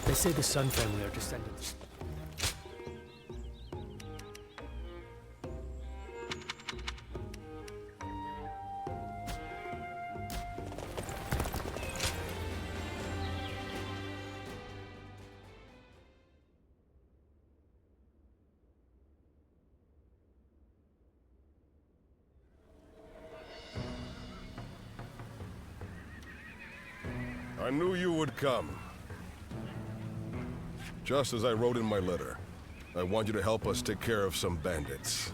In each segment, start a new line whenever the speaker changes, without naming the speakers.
They say the Sun family are descendants.
I knew you would come. Just as I wrote in my letter, I want you to help us take care of some bandits.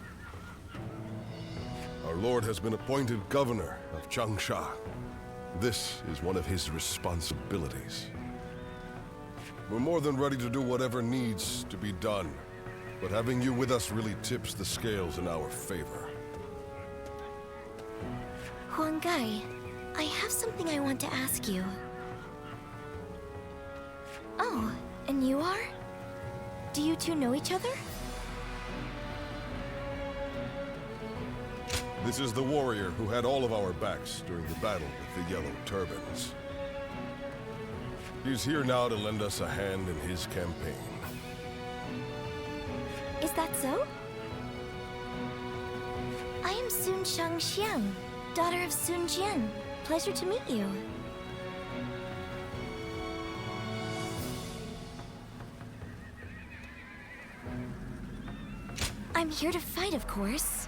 Our Lord has been appointed governor of Changsha. This is one of his responsibilities. We're more than ready to do whatever needs to be done, but having you with us really tips the scales in our favor.
Huanggai, I have something I want to ask you. Oh, and you are? Do you two know each other?
This is the warrior who had all of our backs during the battle with the Yellow Turbans. He's here now to lend us a hand in his campaign.
Is that so? I am Sun Shangxiang, daughter of Sun Jian. Pleasure to meet you. I'm here to fight, of course.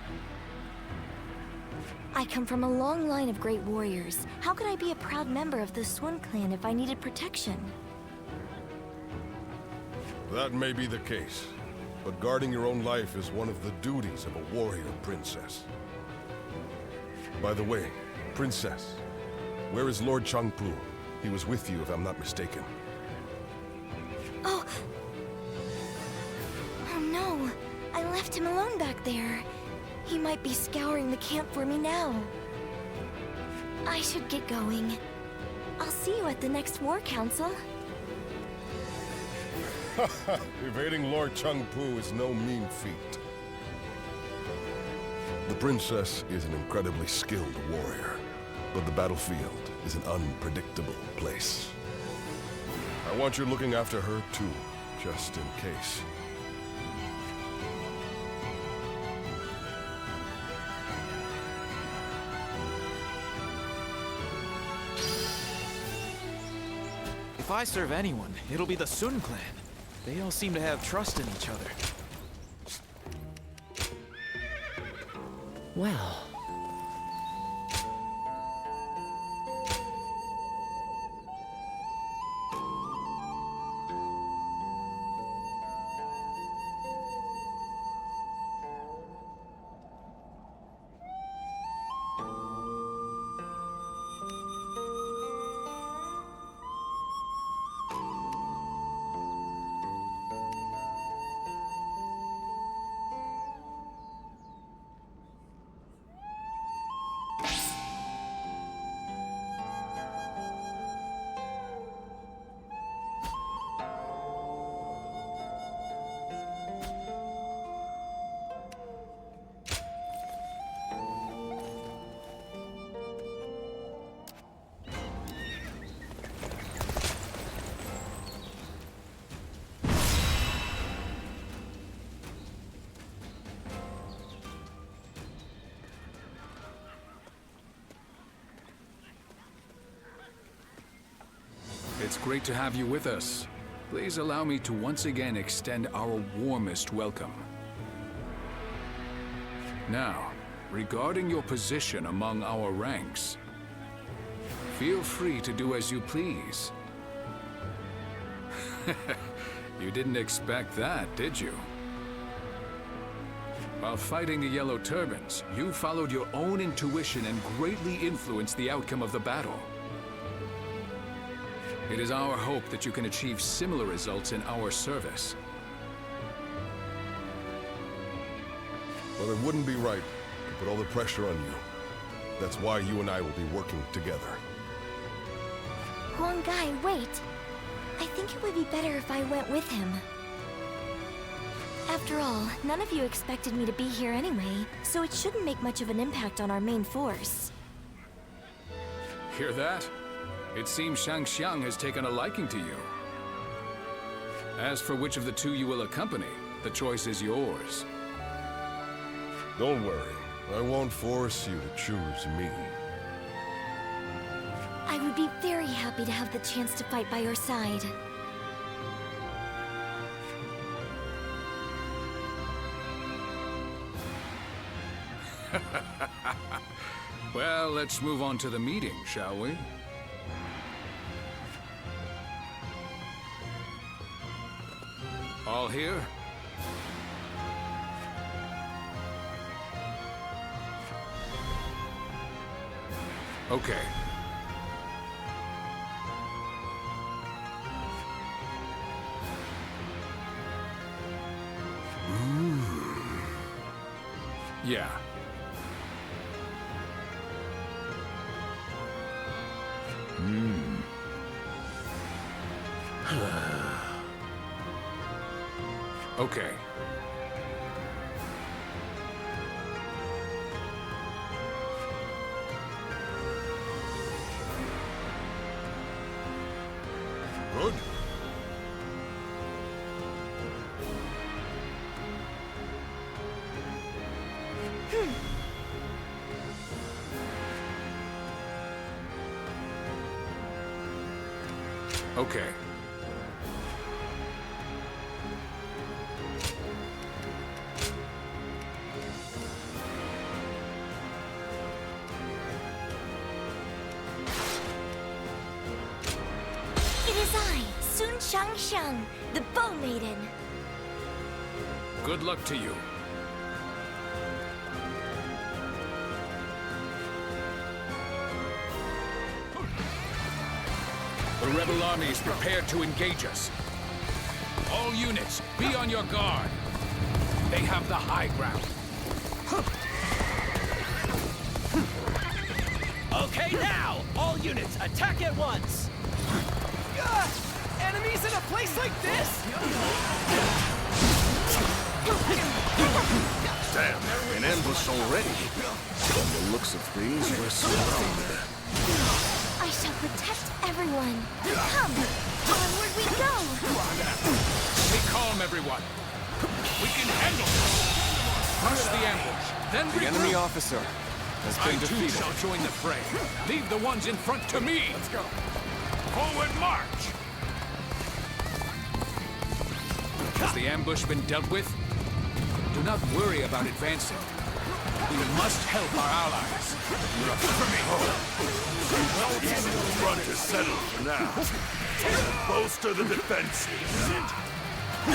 I come from a long line of great warriors. How could I be a proud member of the Sun clan if I needed protection?
That may be the case, but guarding your own life is one of the duties of a warrior princess. By the way, princess, where is Lord Changpu? He was with you, if I'm not mistaken.
Oh no, I left him alone back there. He might be scouring the camp for me now. I should get going. I'll see you at the next war council.
Evading Lord Changpu is no mean feat. The princess is an incredibly skilled warrior, but the battlefield is an unpredictable place. I want you looking after her too, just in case.
If I serve anyone, it'll be the Sun clan. They all seem to have trust in each other.
Well.
It's great to have you with us. Please allow me to once again extend our warmest welcome. Now, regarding your position among our ranks, feel free to do as you please. You didn't expect that, did you? While fighting the Yellow Turbans, you followed your own intuition and greatly influenced the outcome of the battle. It is our hope that you can achieve similar results in our service.
Well, it wouldn't be right to put all the pressure on you. That's why you and I will be working together.
Huanggai, wait. I think it would be better if I went with him. After all, none of you expected me to be here anyway, so it shouldn't make much of an impact on our main force.
Hear that? It seems Shangxiang has taken a liking to you. As for which of the two you will accompany, the choice is yours.
Don't worry. I won't force you to choose me.
I would be very happy to have the chance to fight by your side.
Well, let's move on to the meeting, shall we? All here? Okay. Yeah. Okay.
Good.
Okay.
It is I, Sun Shang, the Bow Maiden.
Good luck to you. The rebel army is prepared to engage us. All units, be on your guard. They have the high ground.
Okay, now! All units, attack at once! Enemies in a place like this?
Damn, an ambush already. From the looks of things, we're surrounded.
I shall protect everyone. Come, onward we go!
Be calm, everyone. We can handle this. Crush the ambush, then
The enemy officer has
I
been
too
defeated.
shall join the fray. Leave the ones in front to me. Let's go. Forward march! Has the ambush been dealt with? Do not worry about advancing. We must help our allies. For me.
The front is settled for now. Bolster the defenses.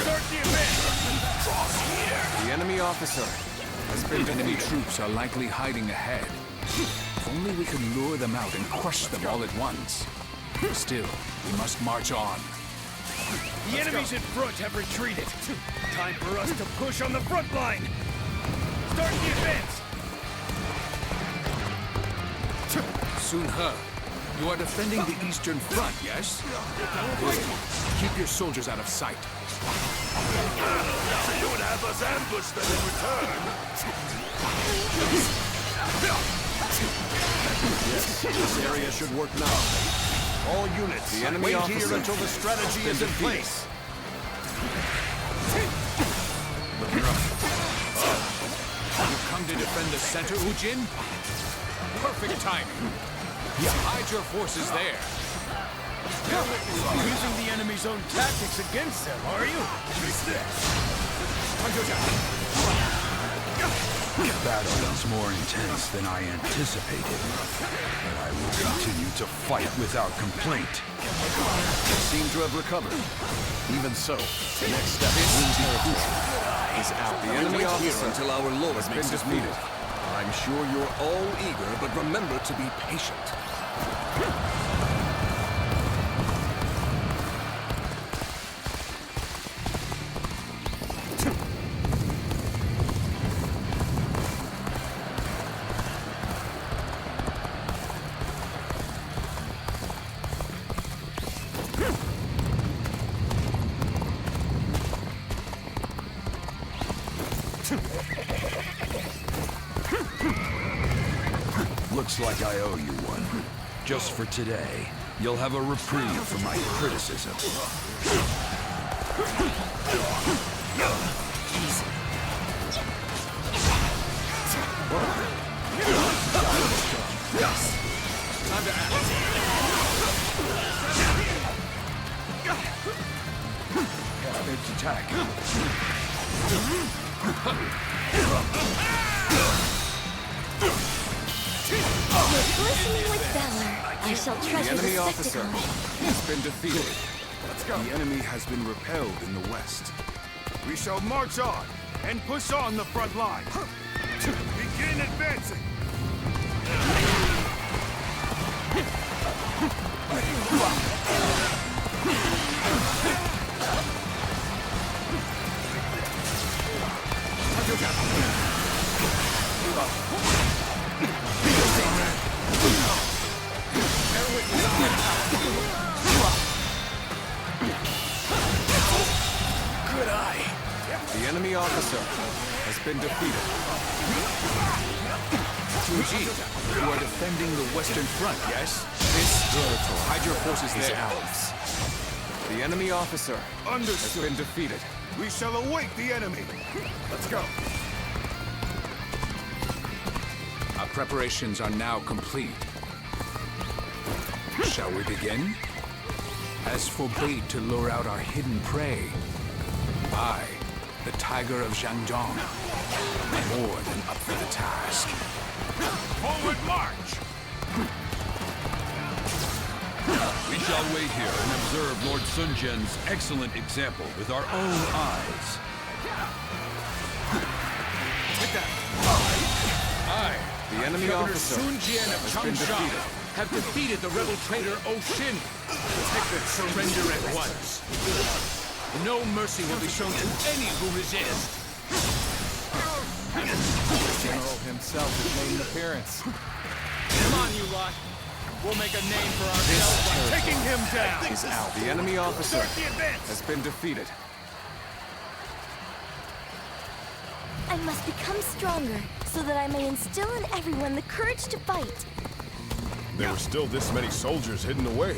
Start the advance!
The enemy officer has been
Enemy
defeated.
troops are likely hiding ahead. If only we could lure them out and crush them all at once. Still, we must march on.
The enemies in front have retreated. Time for us to push on the front line. Start the advance.
Sun He, you are defending the eastern front, yes? Good. Keep your soldiers out of sight.
So you would have us ambushed them in return. Yes, this area should work now. All units,
The enemy
wait
officer
here until the strategy is in place.
You come to defend the center, Ujin? Perfect timing. Hide your forces there.
Using the enemy's own tactics against them, are you?
The battle is more intense than I anticipated, but I will continue to fight without complaint.
They seem to have recovered. Even so, next step
is out. The enemy
wait here
officer
until our Lord
has been
makes his
defeated.
move. I'm sure you're all eager, but remember to be patient.
Looks like I owe you one. Just for today, you'll have a reprieve from my criticism.
Time to act.
Cabbage attack.
Glistening with valor, I shall
The
treasure
enemy
the
officer
spectacle.
has been defeated.
Let's go.
The enemy has been repelled in the west. We shall march on and push on the front line. Begin advancing.
Good eye. The enemy officer has been defeated.
2G, you are defending the Western Front, yes? This territory. Hide your forces
Is
there.
ours. The enemy officer has
Understood.
been defeated.
We shall await the enemy. Let's go.
Our preparations are now complete. Shall we begin? As for bait to lure out our hidden prey, I, the Tiger of Shandong, am more than up for the task.
Forward march.
We shall wait here and observe Lord Sun Jian's excellent example with our own eyes.
Take that.
The enemy
Governor
officer
Sun Jian of
has been
Changsha
defeated.
have defeated the rebel traitor Oshin. Surrender at once. No mercy will be shown to any who resist.
The general himself has made an appearance.
Come on, you lot. We'll make a name for ourselves by taking him down.
Is out. The enemy officer
Start the advance.
has been defeated.
I must become stronger, so that I may instill in everyone the courage to fight.
There were still this many soldiers hidden away.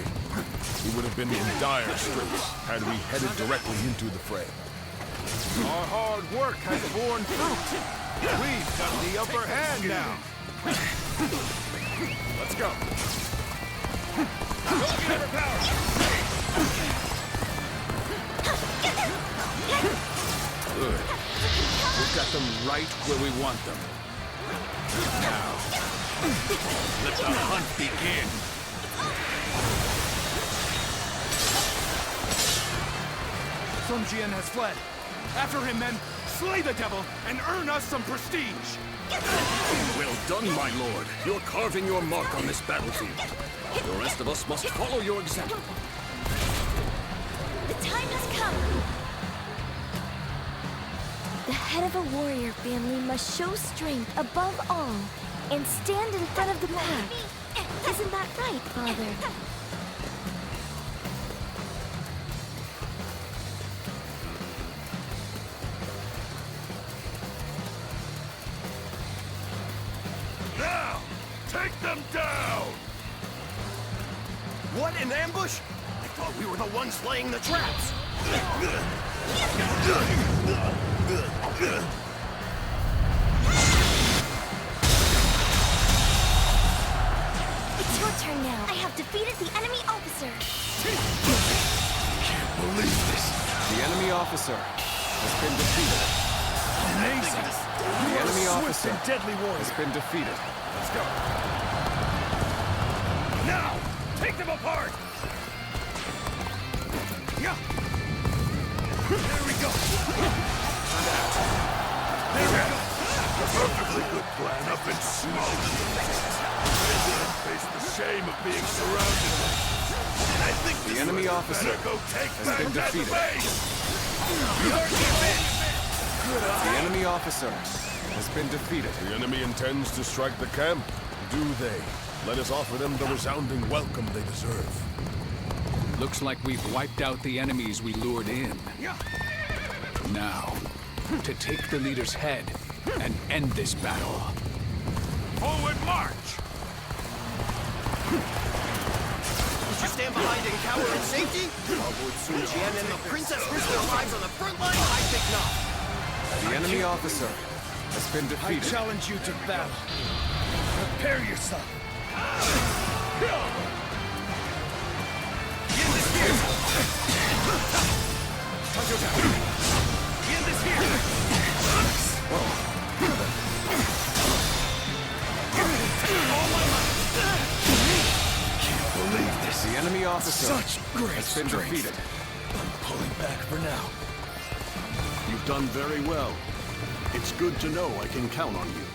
We would have been in dire straits had we headed directly into the fray.
Our hard work has borne fruit. We've got the upper hand now. Let's go.
Don't get overpowered.
Good. We've got them right where we want them. Now, let the hunt begin.
Sun Jian has fled. After him, men. Slay the devil and earn us some prestige.
Well done, my lord. You're carving your mark on this battlefield. The rest of us must follow your example.
The time has come. The head of a warrior family must show strength above all and stand in front of the pack. Isn't that right, Father?
Now, take them down!
What, an ambush? I thought we were the ones laying the traps.
It's your turn now. I have defeated the enemy officer.
Believe this.
The enemy officer has been defeated.
Amazing.
The enemy officer
and deadly warrior.
has been defeated.
Let's go. Now, take them apart. Yeah. There we go. There we go.
Perfectly good plan up in smoke. Face the shame of being surrounded. I think
The enemy officer
better go take
has
back
been
that
defeated.
base.
The enemy officer has been defeated.
The enemy intends to strike the camp. Do they? Let us offer them the resounding welcome they deserve.
Looks like we've wiped out the enemies we lured in. Now, to take the leader's head and end this battle.
Forward march!
stand behind and cower in safety? While Lord Sun Jian and the princess risk their lives on the front line? I think not.
The enemy officer has been
I
defeated.
challenge you to battle. Prepare yourself. Get this here. Touch your down. Get this here. All my might. Can't believe this.
The enemy officer
Such great
has been
strength.
defeated.
I'm pulling back for now.
You've done very well. It's good to know I can count on you.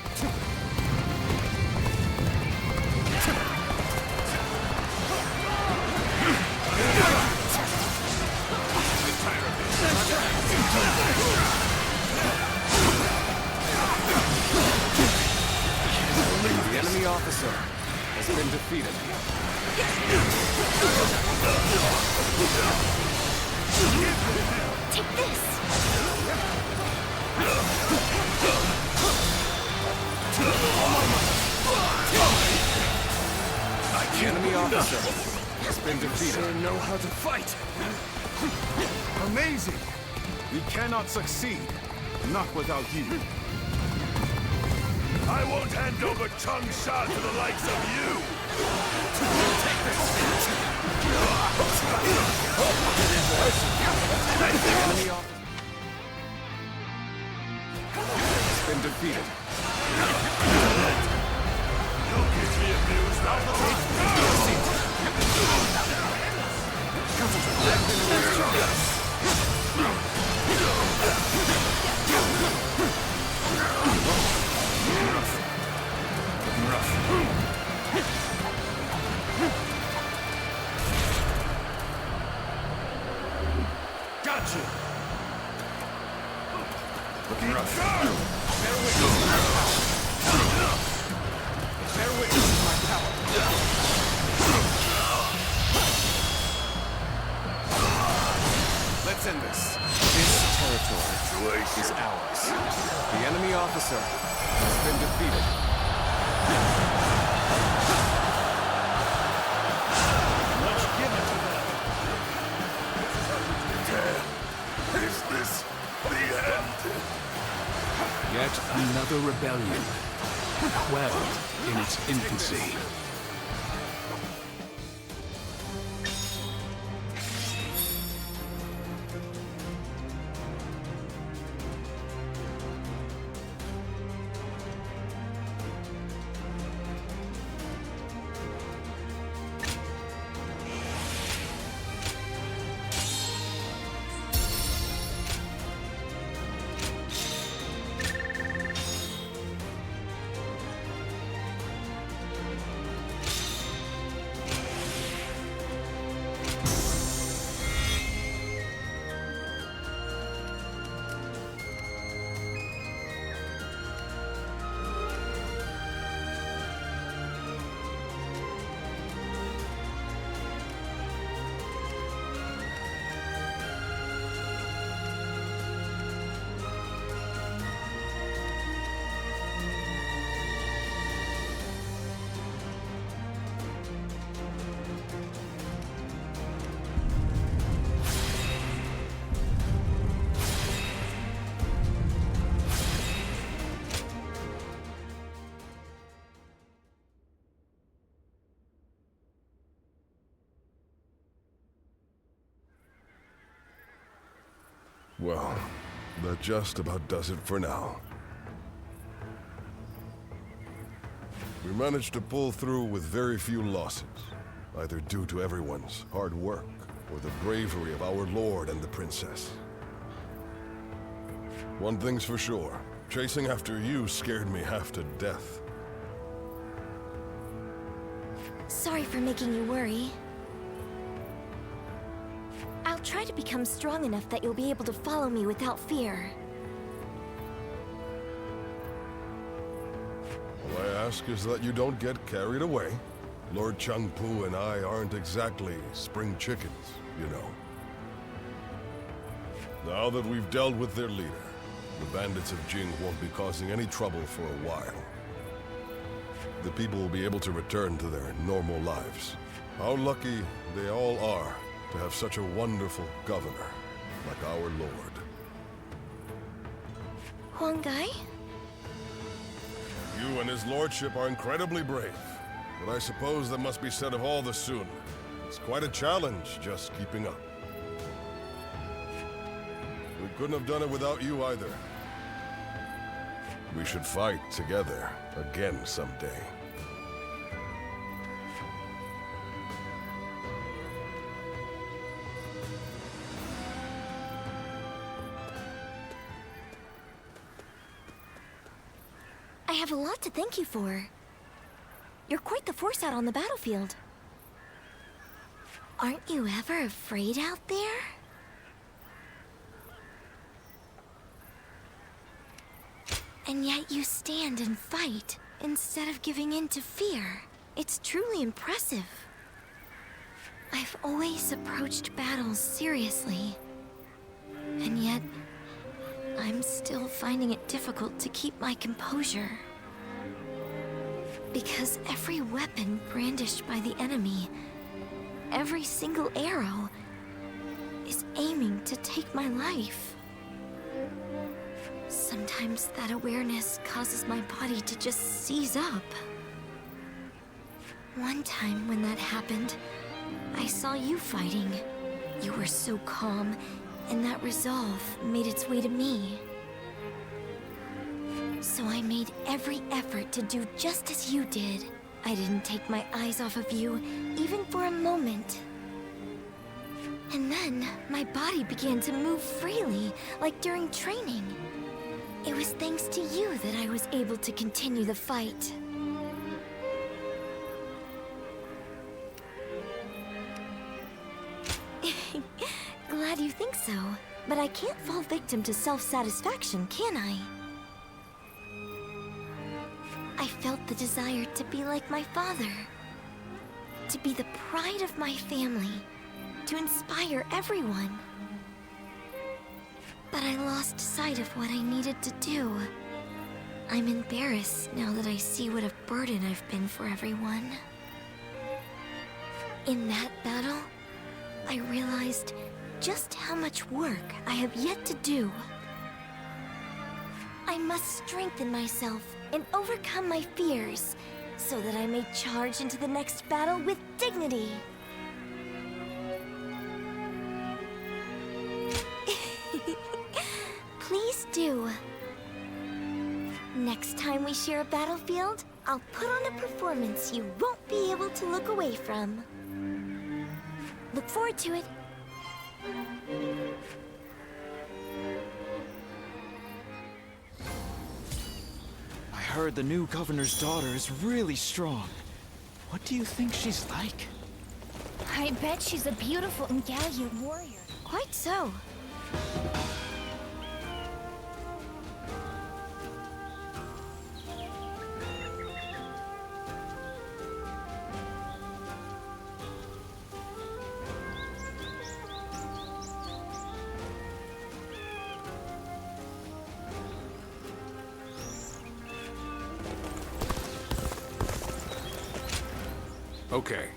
The enemy officer has been defeated.
Take this!
The enemy officer has been defeated.
Sure know how to fight.
Amazing! We cannot succeed. Not without you. I won't hand over Changsha to the likes of you! Take this!
The enemy officer has been defeated.
You'll keep me amused all the time!
Gotcha.
Looking rough.
Bear witness to my power. Bear witness to my power.
Let's end this. This territory is ours. The enemy officer has been defeated.
Let's give it to them.
Is this the end?
Yet another rebellion, quelled in its infancy.
Well, that just about does it for now. We managed to pull through with very few losses, either due to everyone's hard work or the bravery of our lord and the princess. One thing's for sure, chasing after you scared me half to death.
Sorry for making you worry. I'll try to become strong enough that you'll be able to follow me without fear.
All I ask is that you don't get carried away. Lord Changpu and I aren't exactly spring chickens, you know. Now that we've dealt with their leader, the bandits of Jing won't be causing any trouble for a while. the people will be able to return to their normal lives. How lucky they all are to have such a wonderful governor like our Lord.
Huangai?
You and his lordship are incredibly brave, but I suppose that must be said of all the Sun. It's quite a challenge just keeping up. We couldn't have done it without you either. We should fight together again someday.
I have a lot to thank you for. You're quite the force out on the battlefield. Aren't you ever afraid out there? And yet you stand and fight instead of giving in to fear. It's truly impressive. I've always approached battles seriously. And yet, I'm still finding it difficult to keep my composure. Because every weapon brandished by the enemy, every single arrow, is aiming to take my life. Sometimes that awareness causes my body to just seize up. One time when that happened, I saw you fighting. You were so calm, and that resolve made its way to me. So I made every effort to do just as you did. I didn't take my eyes off of you, even for a moment. And then, my body began to move freely, like during training. It was thanks to you that I was able to continue the fight. Glad you think so, but I can't fall victim to self-satisfaction, can I? I felt the desire to be like my father. To be the pride of my family. To inspire everyone. But I lost sight of what I needed to do. I'm embarrassed now that I see what a burden I've been for everyone. In that battle, I realized just how much work I have yet to do. I must strengthen myself and overcome my fears, so that I may charge into the next battle with dignity. Please do. Next time we share a battlefield, I'll put on a performance you won't be able to look away from. Look forward to it.
I heard the new governor's daughter is really strong. What do you think she's like?
I bet she's a beautiful and gallant warrior. Quite so.
Okay.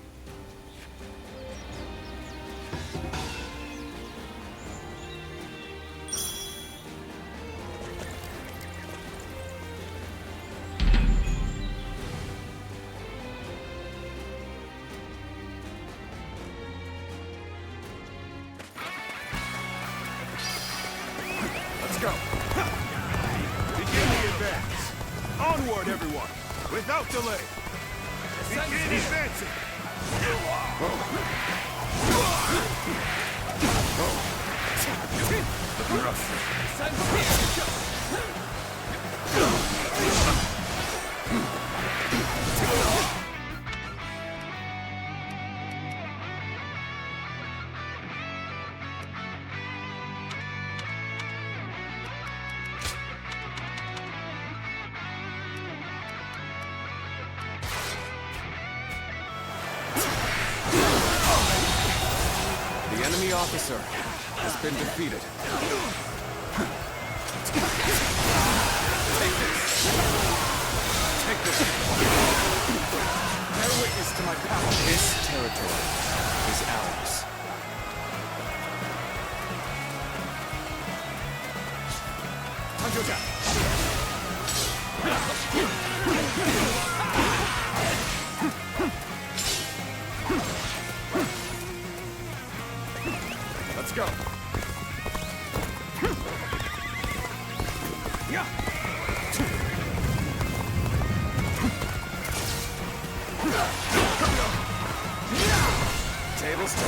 Let's go. Begin the advance. Onward, everyone, without delay. Begin advancing!
The enemy officer has been defeated. Take this. Take this. Let's go. Tables is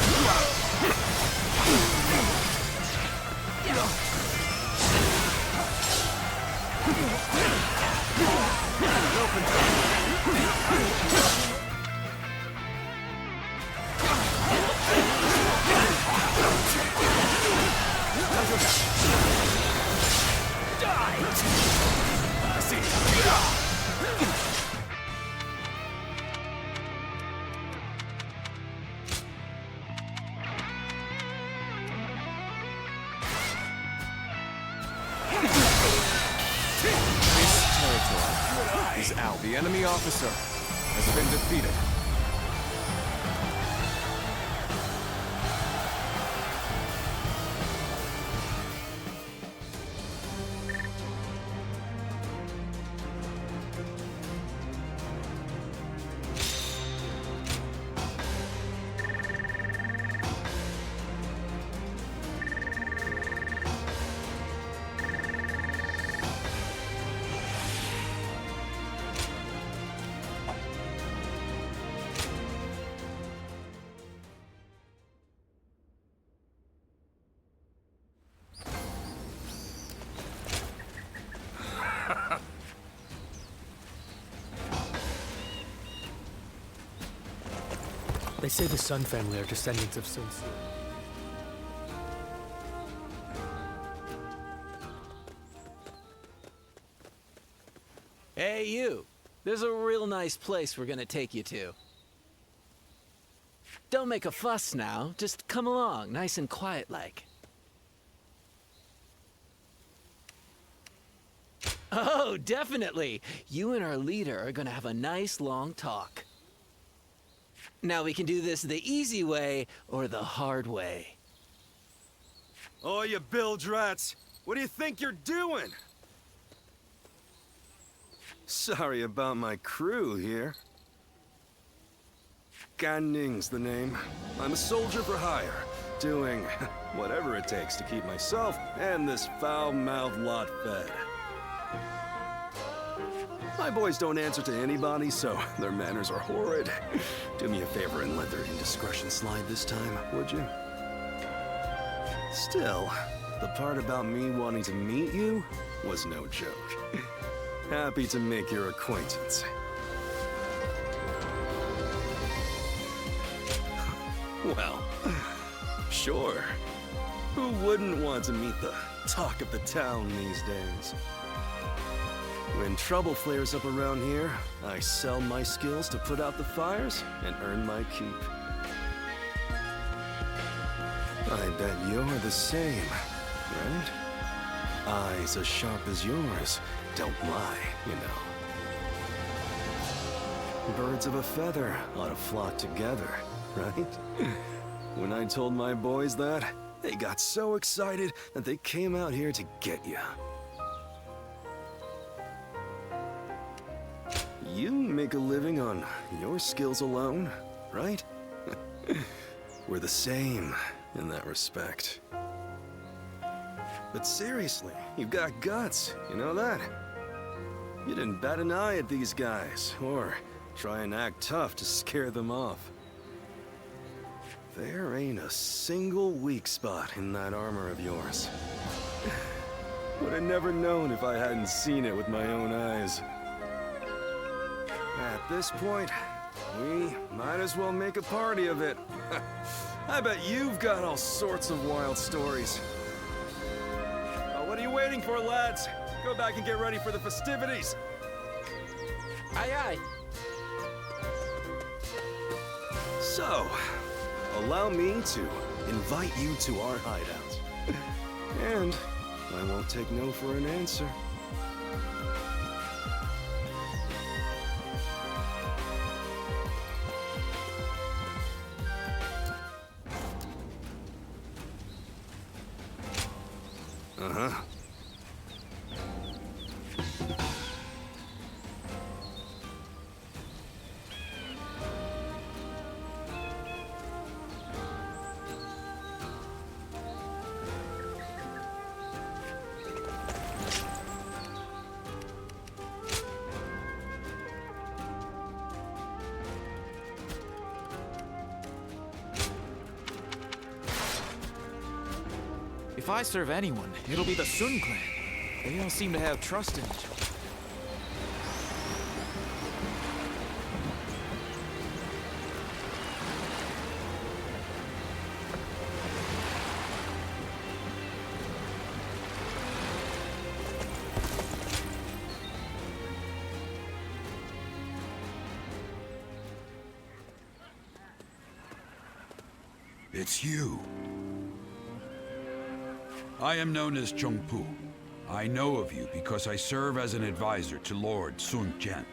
out. The enemy officer has been defeated.
They say the Sun family are descendants of Sun Tzu.
Hey, you. There's a real nice place we're gonna take you to. Don't make a fuss now. Just come along, nice and quiet like. Oh, definitely. You and our leader are gonna have a nice long talk. Now we can do this the easy way or the hard way.
Oh, you bilge rats! What do you think you're doing? Sorry about my crew here. Ganning's the name. I'm a soldier for hire, doing whatever it takes to keep myself and this foul-mouthed lot fed. My boys don't answer to anybody, so their manners are horrid. Do me a favor and let their indiscretion slide this time, would you? Still, the part about me wanting to meet you was no joke. Happy to make your acquaintance. Well, sure. Who wouldn't want to meet the talk of the town these days? When trouble flares up around here, I sell my skills to put out the fires and earn my keep. I bet you're the same, right? Eyes as sharp as yours don't lie, you know. Birds of a feather ought to flock together, right? When I told my boys that, they got so excited that they came out here to get you. You make a living on your skills alone, right? We're the same in that respect. But seriously, you've got guts, you know that? You didn't bat an eye at these guys, or try and act tough to scare them off. There ain't a single weak spot in that armor of yours. Would have never known if I hadn't seen it with my own eyes. At this point, we might as well make a party of it. I bet you've got all sorts of wild stories. What are you waiting for, lads? Go back and get ready for the festivities.
Aye, aye.
So, allow me to invite you to our hideout. And I won't take no for an answer. Uh-huh.
If I serve anyone, it'll be the Sun clan. They don't seem to have trust in each other.
It's you. I am known as Chongpu. I know of you because I serve as an advisor to Lord Sun Jian.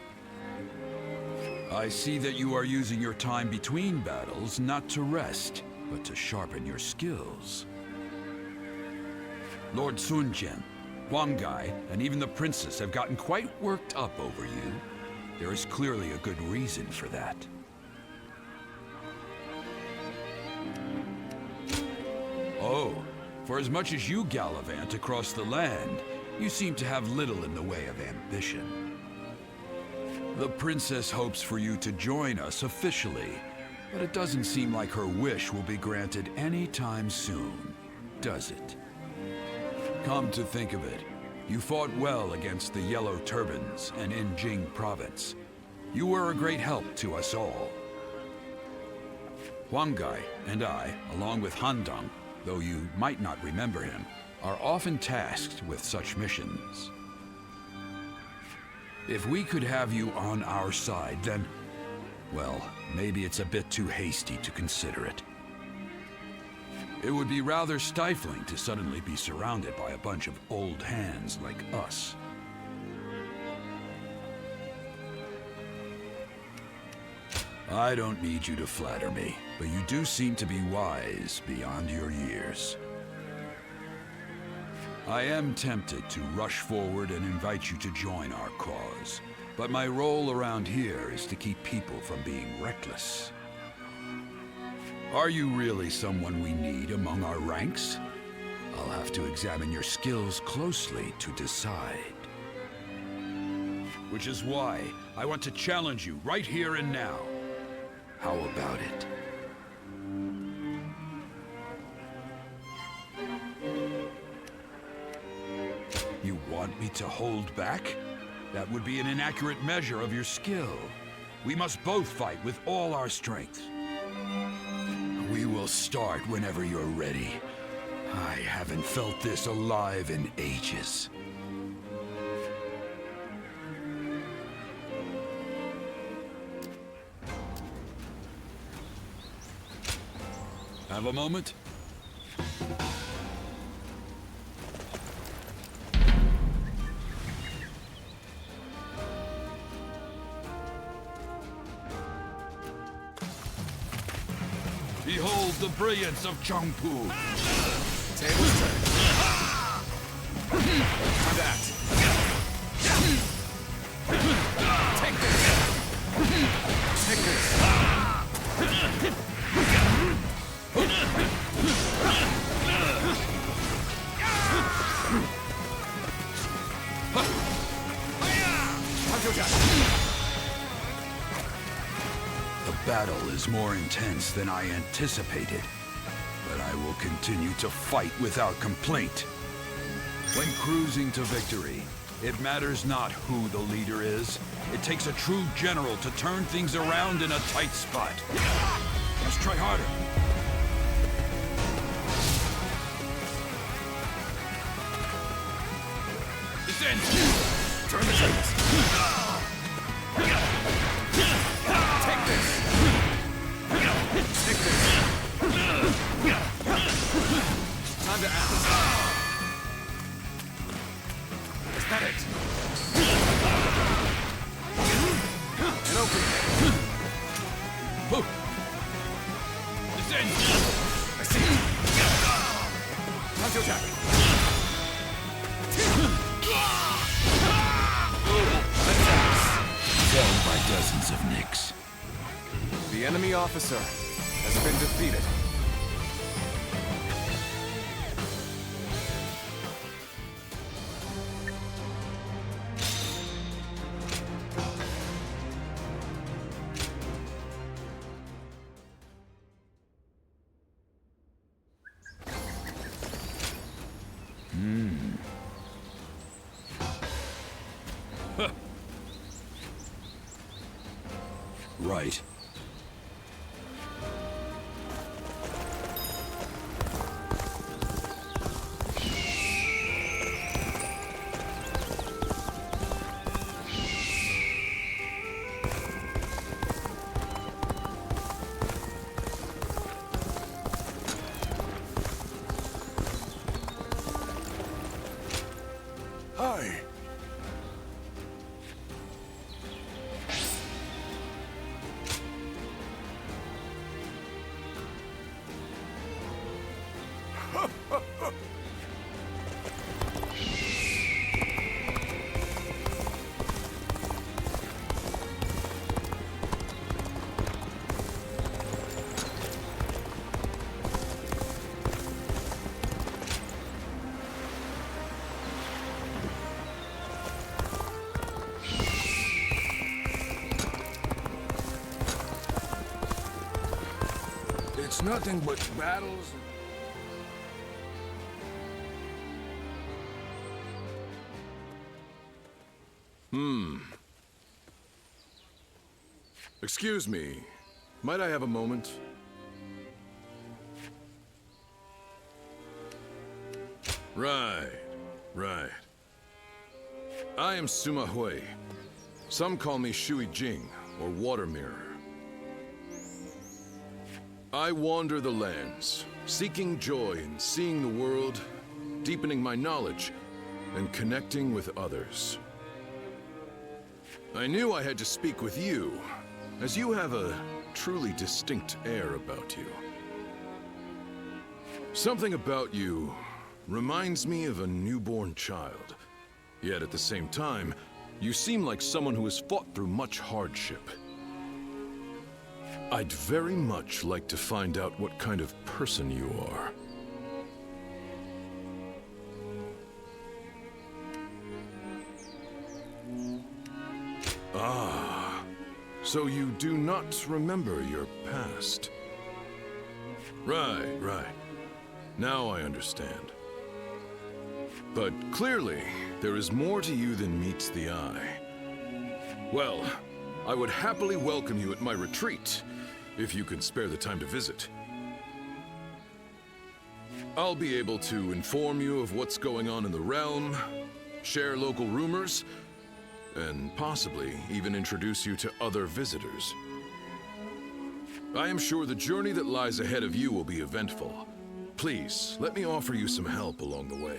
I see that you are using your time between battles not to rest, but to sharpen your skills. Lord Sun Jian, Huang Gai, and even the princess have gotten quite worked up over you. There is clearly a good reason for that. Oh, for as much as you gallivant across the land, you seem to have little in the way of ambition. The princess hopes for you to join us officially, but it doesn't seem like her wish will be granted anytime soon, does it? Come to think of it, you fought well against the Yellow Turbans and in Jing province. You were a great help to us all. Huang Gai and I, along with Han Dang, though you might not remember him, are often tasked with such missions. If we could have you on our side, then, well, maybe it's a bit too hasty to consider it. It would be rather stifling to suddenly be surrounded by a bunch of old hands like us. I don't need you to flatter me, but you do seem to be wise beyond your years. I am tempted to rush forward and invite you to join our cause, but my role around here is to keep people from being reckless. Are you really someone we need among our ranks? I'll have to examine your skills closely to decide. Which is why I want to challenge you right here and now. How about it? You want me to hold back? That would be an inaccurate measure of your skill. We must both fight with all our strength. We will start whenever you're ready. I haven't felt this alive in ages. Have a moment? Behold the brilliance of Chongpu.
Tables turn. How that? Take this. Take this.
The battle is more intense than I anticipated, but I will continue to fight without complaint. When cruising to victory, it matters not who the leader is. It takes a true general to turn things around in a tight spot. Let's try harder. This ends.
Turn the tables. Take this. Take this. Time to act. Is that it? And open.
This ends.
I see. Time to attack.
Felled by dozens of nicks.
The enemy officer has been defeated.
right.
Hi.
It's nothing but battles.
Excuse me. Might I have a moment? Right. I am Sima Hui. Some call me Shui Jing, or Water Mirror. I wander the lands, seeking joy in seeing the world, deepening my knowledge, and connecting with others. I knew I had to speak with you, as you have a truly distinct air about you. Something about you reminds me of a newborn child, yet at the same time, you seem like someone who has fought through much hardship. I'd very much like to find out what kind of person you are. Ah, so you do not remember your past. Right. Now I understand. But clearly, there is more to you than meets the eye. Well, I would happily welcome you at my retreat, if you can spare the time to visit. I'll be able to inform you of what's going on in the realm, share local rumors, and possibly even introduce you to other visitors. I am sure the journey that lies ahead of you will be eventful. Please, let me offer you some help along the way.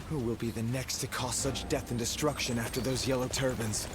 Who will be the next to cause such death and destruction after those yellow turbans?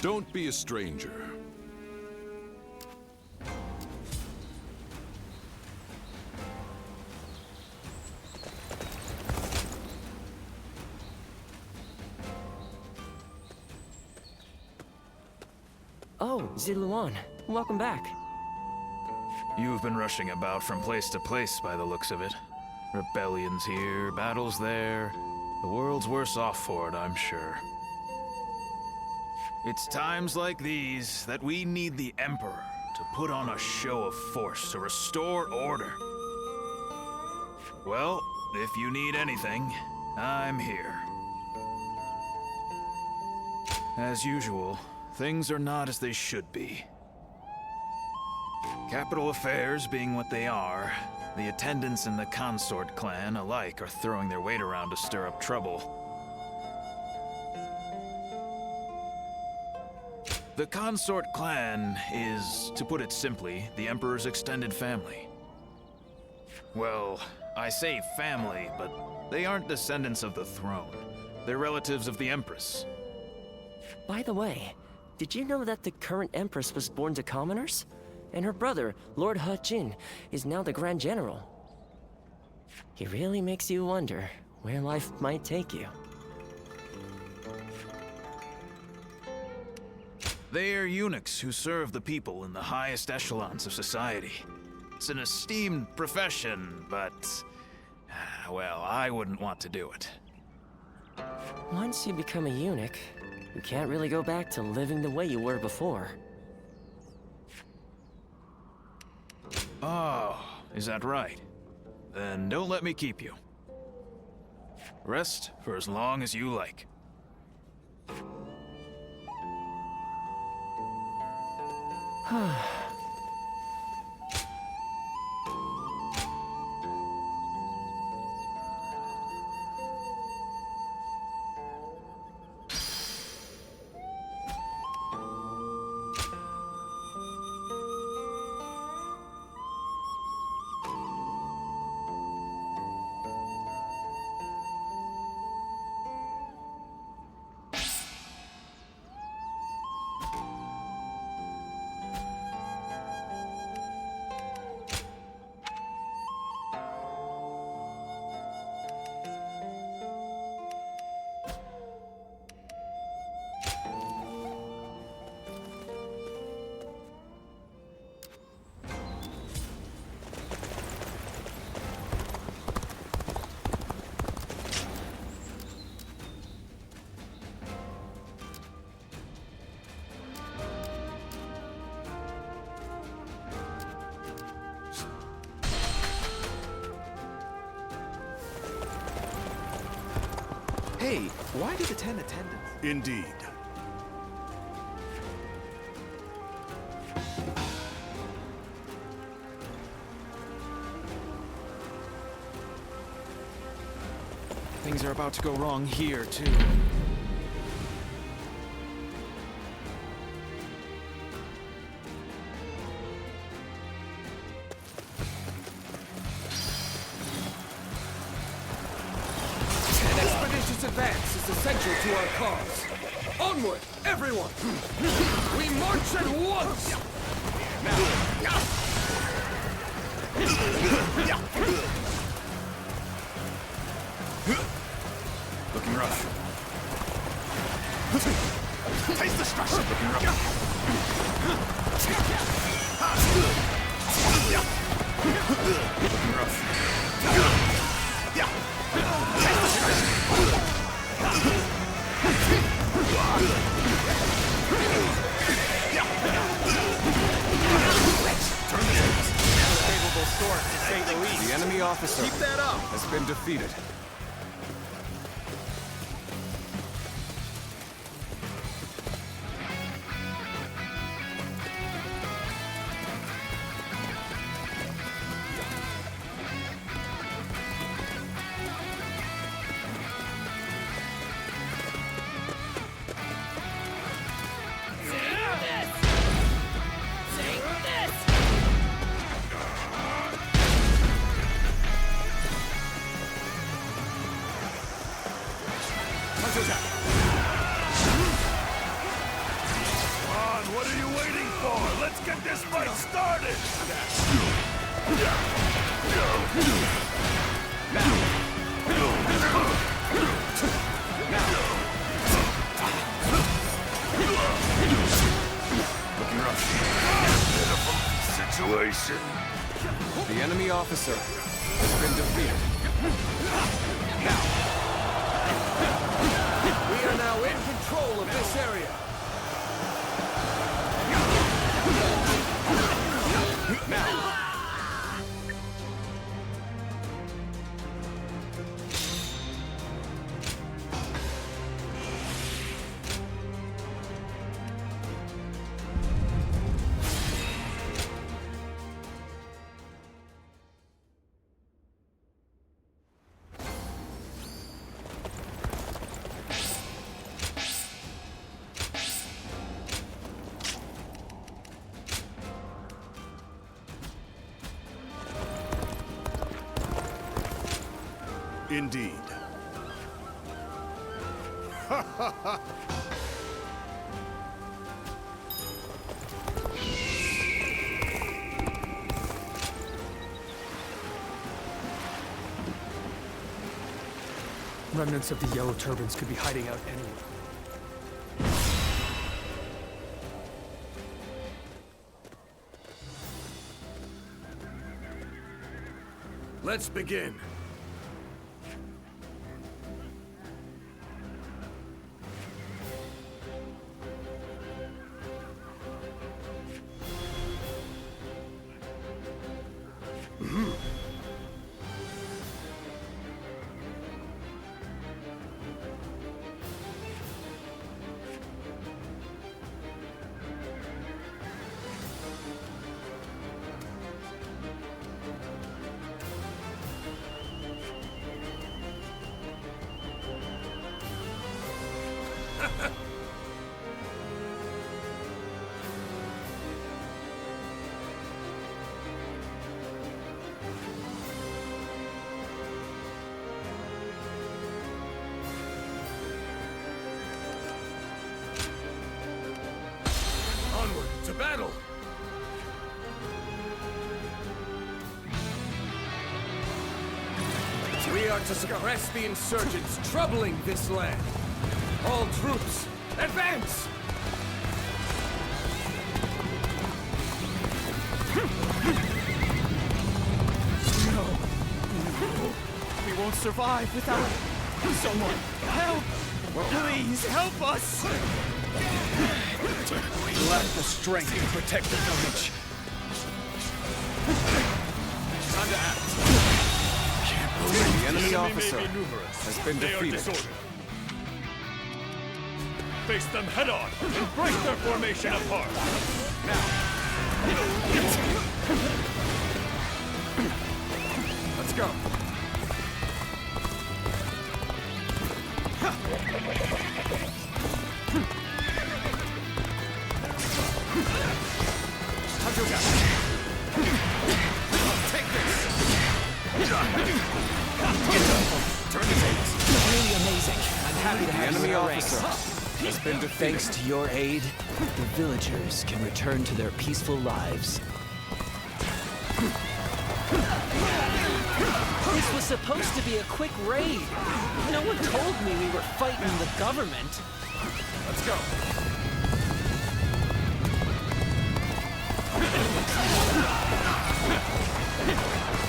Don't be a stranger.
Oh, Ziluan, welcome back.
You've been rushing about from place to place by the looks of it. Rebellions here, battles there. The world's worse off for it, I'm sure. It's times like these that we need the Emperor to put on a show of force to restore order. Well, if you need anything, I'm here. As usual, things are not as they should be. Capital affairs being what they are, the attendants in the consort clan alike are throwing their weight around to stir up trouble. The consort clan is, to put it simply, the Emperor's extended family. Well, I say family, but they aren't descendants of the throne. They're relatives of the Empress.
By the way, did you know that the current Empress was born to commoners? And her brother, Lord He Jin, is now the Grand General. He really makes you wonder where life might take you.
They are eunuchs who serve the people in the highest echelons of society. It's an esteemed profession, but, well, I wouldn't want to do it.
Once you become a eunuch, you can't really go back to living the way you were before.
Oh, is that right? Then don't let me keep you. Rest for as long as you like. Hey, why did the 10 attendants?
Indeed.
Things are about to go wrong here, too.
Advance is essential to our cause. Onward, everyone! We march at once!
Looking rough.
Taste destruction!
Looking rough. Looking rough.
Taste destruction!
Favorable sort, to say the least. The enemy officer
Keep that up!
has been defeated.
on! What are you waiting for? Let's get this fight started!
Looking rough. Pitiful situation.
The enemy officer has been defeated. Now, we are now in control of this area. Now.
Indeed.
Remnants of the yellow turbans could be hiding out anywhere.
Let's begin. Onward to battle!
We are to suppress the insurgents troubling this land. All troops, advance!
No. We won't survive without someone. Help! Please help us! We lack the strength to protect the village.
Time to act. The enemy officer has been defeated.
Face them head on and break their formation apart.
Let's go. Take this. Turn his aids.
Really amazing. I'm happy to have
The enemy
you in our
officer
ranks.
has been defeated.
Thanks to your aid, the villagers can return to their peaceful lives. This was supposed to be a quick raid. No one told me we were fighting the government.
Let's go.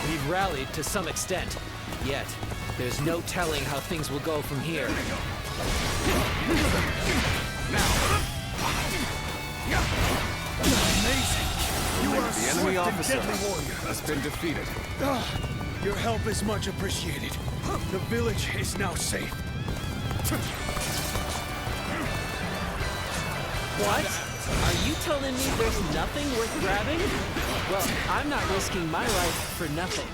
We've rallied to some extent, yet there's no telling how things will go from here.
Amazing! You are a
The enemy
swift and
officer
deadly warrior.
has been defeated.
Your help is much appreciated. The village is now safe.
What? Are you telling me there's nothing worth grabbing? Well, I'm not risking my life for nothing.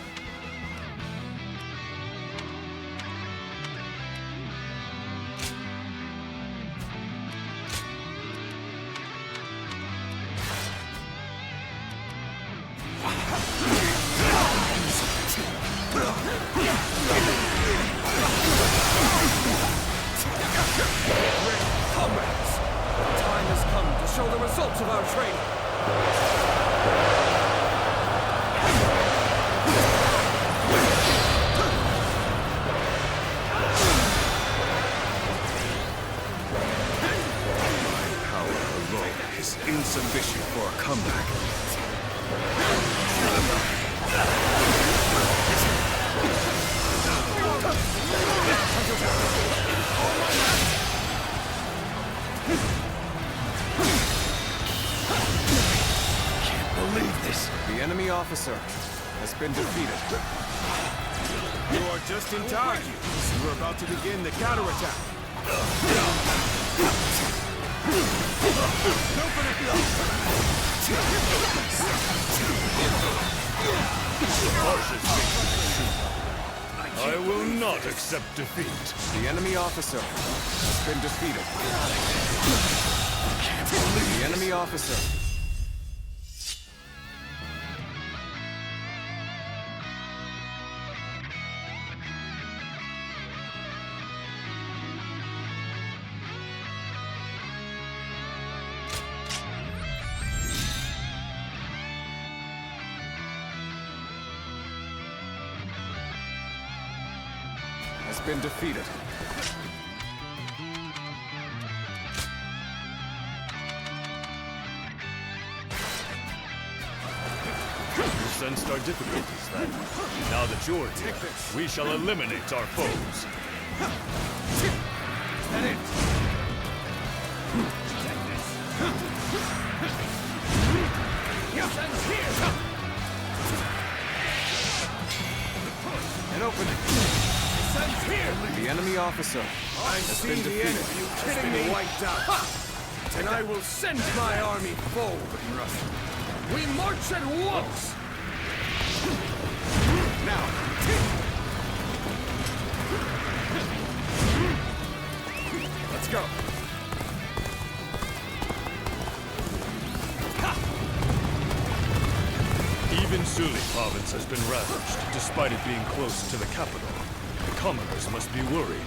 Comrades, the time has come to show the
results of our training. Is insufficient for a comeback. Can't believe this.
The enemy officer has been defeated.
You are just in time. We're about to begin the counterattack. I will not accept defeat.
The enemy officer has been defeated. The enemy officer. Has been defeated.
You sensed our difficulties then. Now that you're here, we shall eliminate our foes. Is that it? Here!
An opening.
Here.
The enemy officer has been defeated.
Enemy. You kidding me? Wiped out. Ha! And I will send my army forward. We march at once. Now. Let's go. Even Suli province has been ravaged, despite it being close to the capital. The commoners must be worried.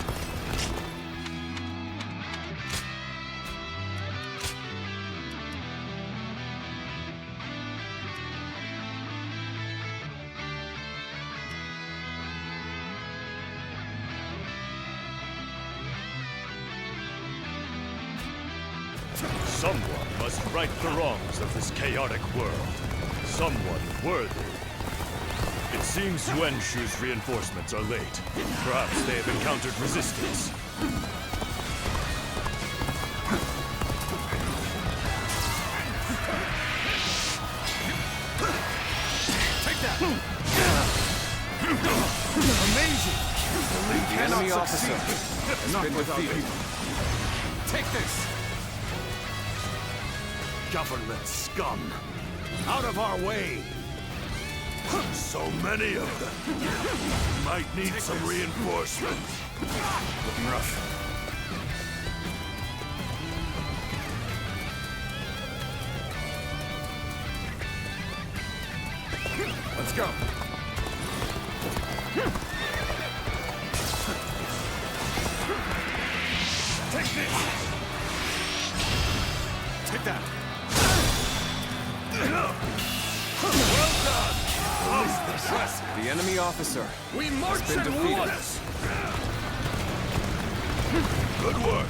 Someone must right the wrongs of this chaotic world. Someone worthy. It seems Yuan Shu's reinforcements are late. Perhaps they have encountered resistance. Take that! Amazing!
The enemy officer has been defeated.
Take this! Government scum! Out of our way! So many of them! Might need some reinforcement. Looking rough. Let's go! Take this! Take that! Well done!
The enemy officer
We march
has been
at
defeated.
once! Good work.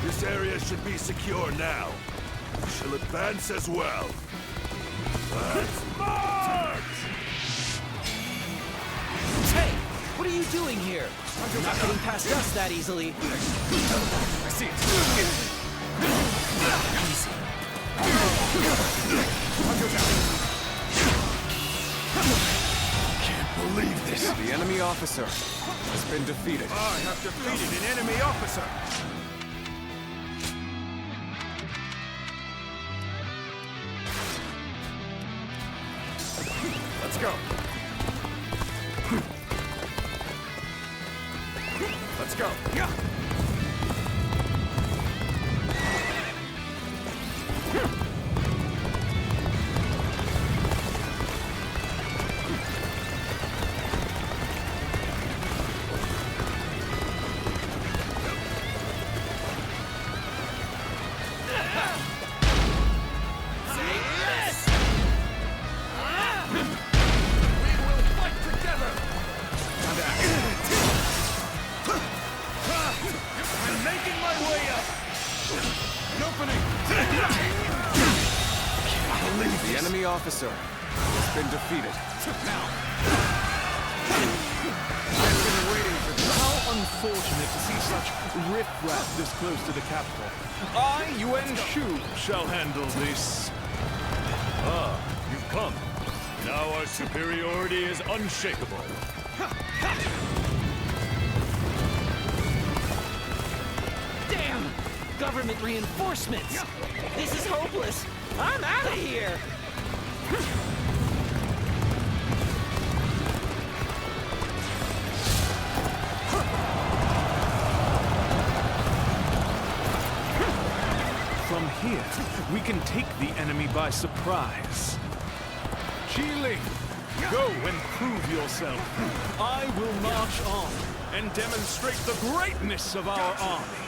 This area should be secure now. We shall advance as well. Let's march!
Hey, what are you doing here? You're not getting past us that easily.
I see it.
Easy.
Can't believe this.
The enemy officer has been defeated.
I have defeated an enemy officer. Let's go. Let's go. Yeah.
enemy officer has been defeated. Now.
I've been waiting for this. How unfortunate to see such riffraff this close to the capital. I, Yuan Shu, shall handle this.
Ah, you've come. Now our superiority is unshakable.
Damn! Government reinforcements! This is hopeless! I'm out of here!
From here, we can take the enemy by surprise. Qilin, go and prove yourself. I will march on and demonstrate the greatness of our army.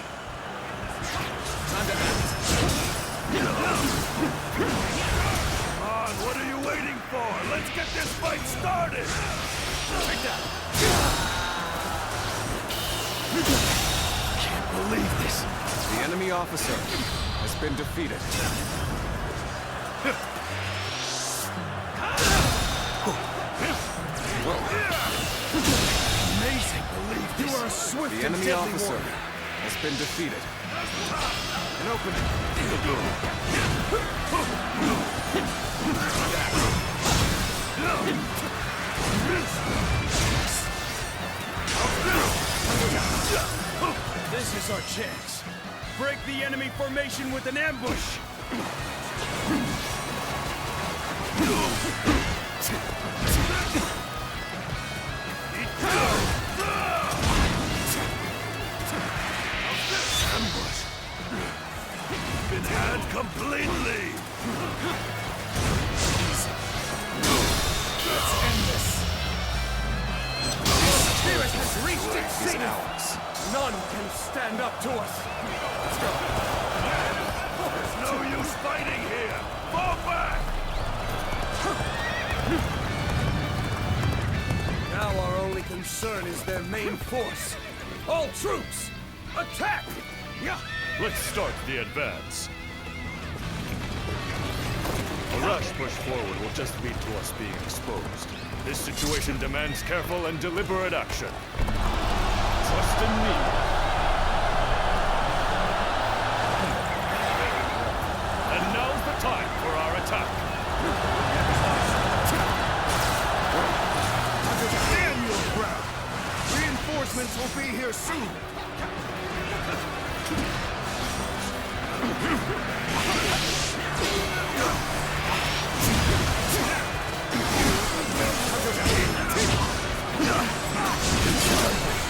Come on, what are you waiting for? Let's get this fight started!
Can't believe this. The enemy officer has been defeated.
Amazing, believe this. You are a swift
The enemy officer has been defeated. An opening.
This is our chance. Break the enemy formation with an ambush.
Ambush. Been had completely. Let's end this.
The spirit has reached its zenith. None can stand up to us. Let's go.
There's no use fighting here. Fall back.
Now our only concern is their main force. All troops, attack!
Let's start the advance. A rash push forward will just lead to us being exposed. This situation demands careful and deliberate action. Trust in me. And now's the time for our attack.
Stand your ground! Reinforcements will be here soon!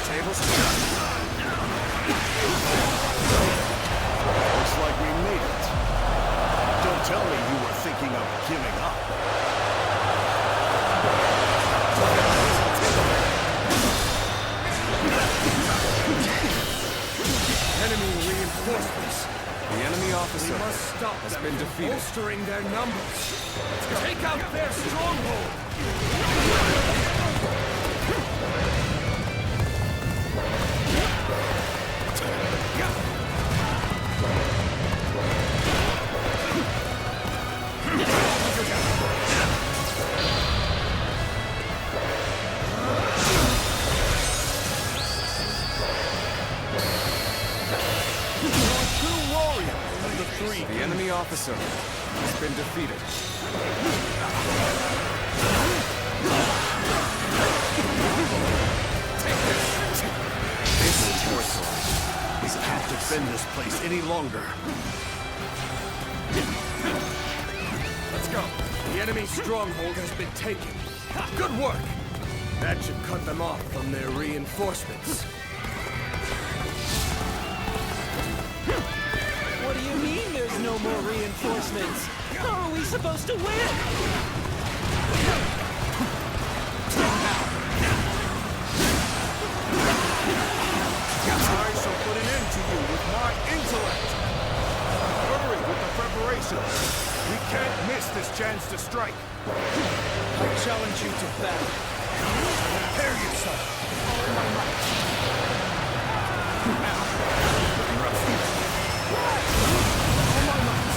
Tables.
Looks like we made it. Don't tell me you were thinking of giving up.
Enemy reinforcements.
The enemy officer
We must stop
has
them
been
from
defeated.
bolstering their numbers. Take out their stronghold.
The enemy officer has been defeated. Take this. This territory.
We can't defend this place any longer.
Let's go. The enemy stronghold has been taken. Good work. That should cut them off from their reinforcements.
What do you mean there's no more reinforcements? How are we supposed to win?
I shall put an end to you with my intellect. Hurry with the preparations. We can't miss this chance to strike. I challenge you to battle. Prepare yourself. All my might. Now, looking rough. All my might.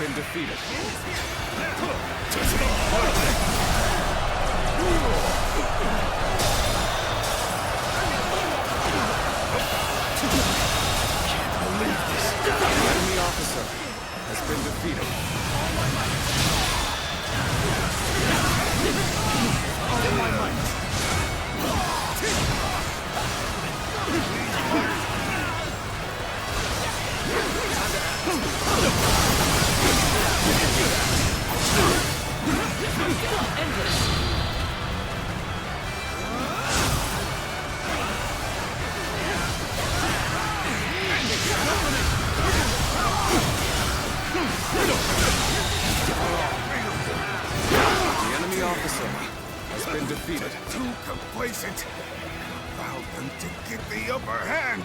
been defeated. Enemy officer has been defeated.
All in my might.
The enemy officer has been defeated.
Too complacent. Allowed them to get the upper hand.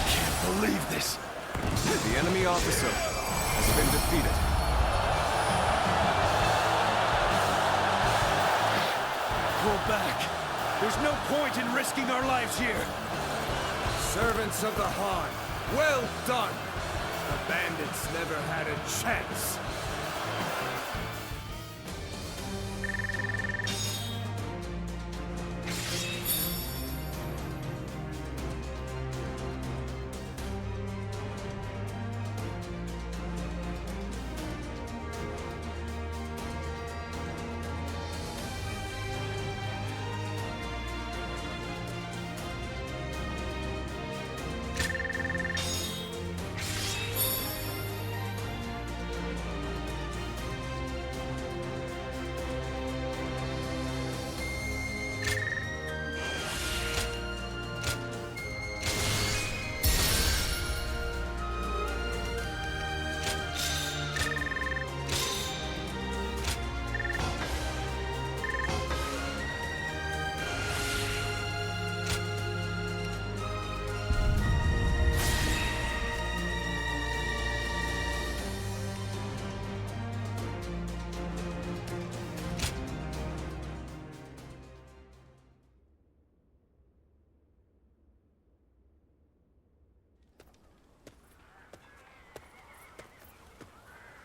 Can't believe this. The enemy officer has been defeated.
Pull back. There's no point in risking our lives here. Servants of the Han, well done. The bandits never had a chance.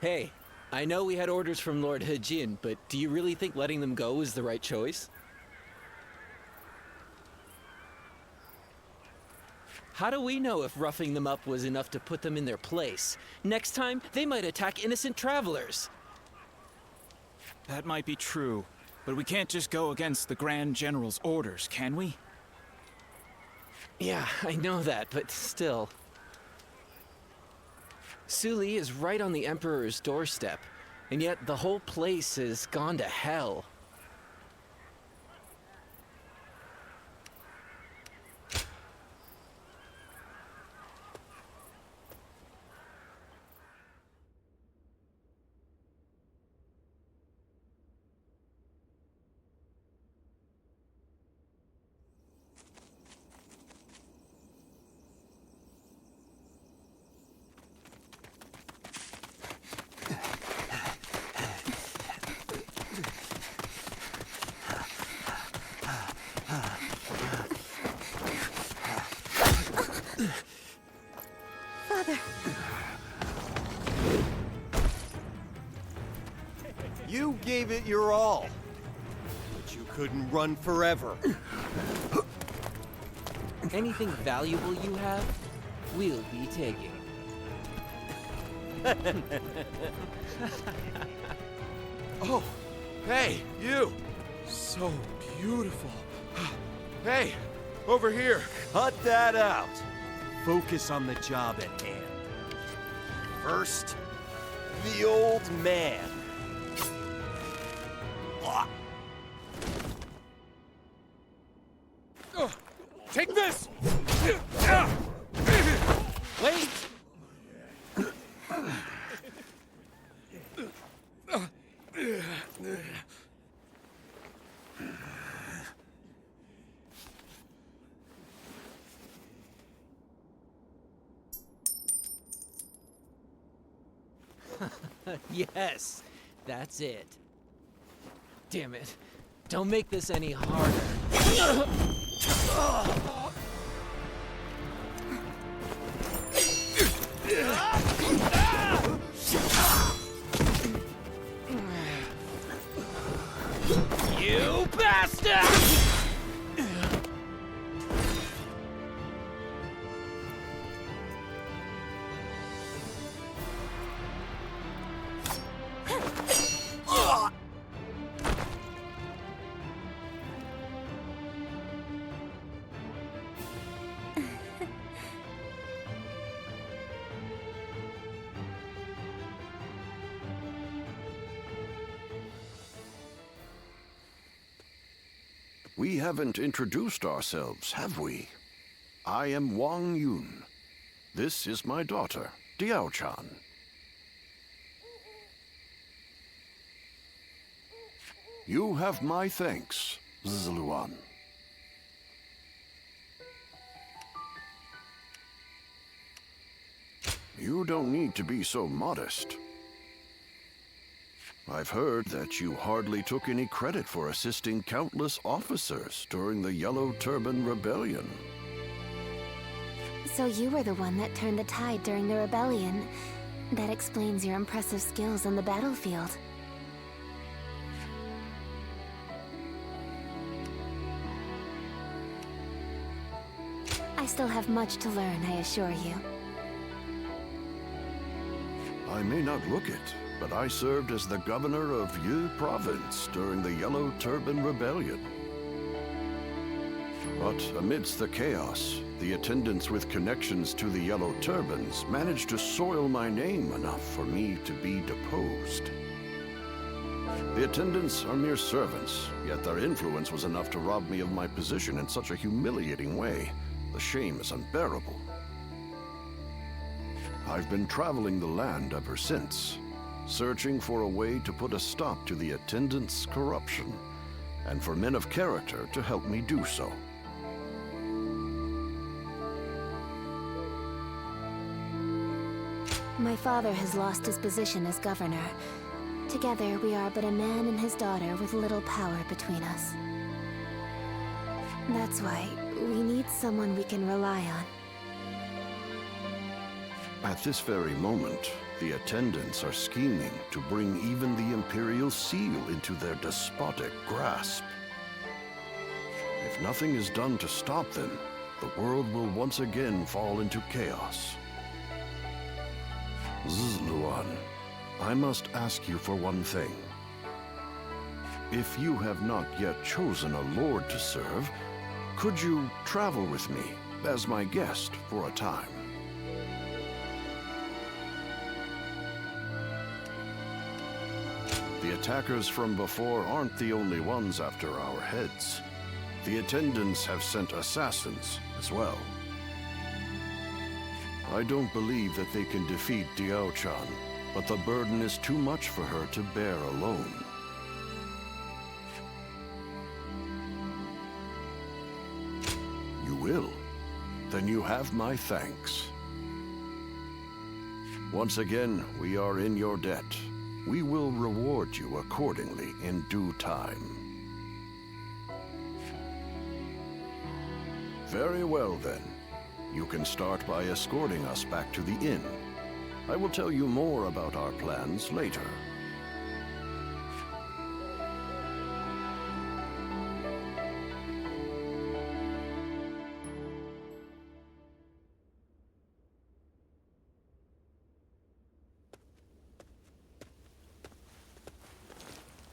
Hey, I know we had orders from Lord He, but do you really think letting them go is the right choice? How do we know if roughing them up was enough to put them in their place? Next time, they might attack innocent travelers.
That might be true, but we can't just go against the Grand General's orders, can we?
Yeah, I know that, but still. Suli is right on the Emperor's doorstep, and yet the whole place has gone to hell.
Father.
You gave it your all, but you couldn't run forever.
Anything valuable you have, we'll be taking.
Oh, hey, you! So beautiful. Hey, over here.
Cut that out. Focus on the job at hand. First, the old man.
Take this!
Wait! Yes, that's it. Damn it. Don't make this any harder. You bastard!
We haven't introduced ourselves, have we? I am Wang Yun. This is my daughter, Diao-chan. You have my thanks, Zluan. You don't need to be so modest. I've heard that you hardly took any credit for assisting countless officers during the Yellow Turban Rebellion.
So you were the one that turned the tide during the rebellion. That explains your impressive skills on the battlefield. I still have much to learn, I assure you.
I may not look it, but I served as the governor of Yi Province during the Yellow Turban Rebellion. But amidst the chaos, the attendants with connections to the Yellow Turbans managed to soil my name enough for me to be deposed. The attendants are mere servants, yet their influence was enough to rob me of my position in such a humiliating way. The shame is unbearable. I've been traveling the land ever since, searching for a way to put a stop to the attendants' corruption, and for men of character to help me do so.
My father has lost his position as governor. Together, we are but a man and his daughter with little power between us. That's why we need someone we can rely on.
At this very moment, the attendants are scheming to bring even the Imperial Seal into their despotic grasp. If nothing is done to stop them, the world will once again fall into chaos. Zluan, I must ask you for one thing. If you have not yet chosen a lord to serve, could you travel with me as my guest for a time? The attackers from before aren't the only ones after our heads. The attendants have sent assassins as well. I don't believe that they can defeat Diao-chan, but the burden is too much for her to bear alone. You will? Then you have my thanks. Once again, we are in your debt. We will reward you accordingly in due time. Very well, then. You can start by escorting us back to the inn. I will tell you more about our plans later.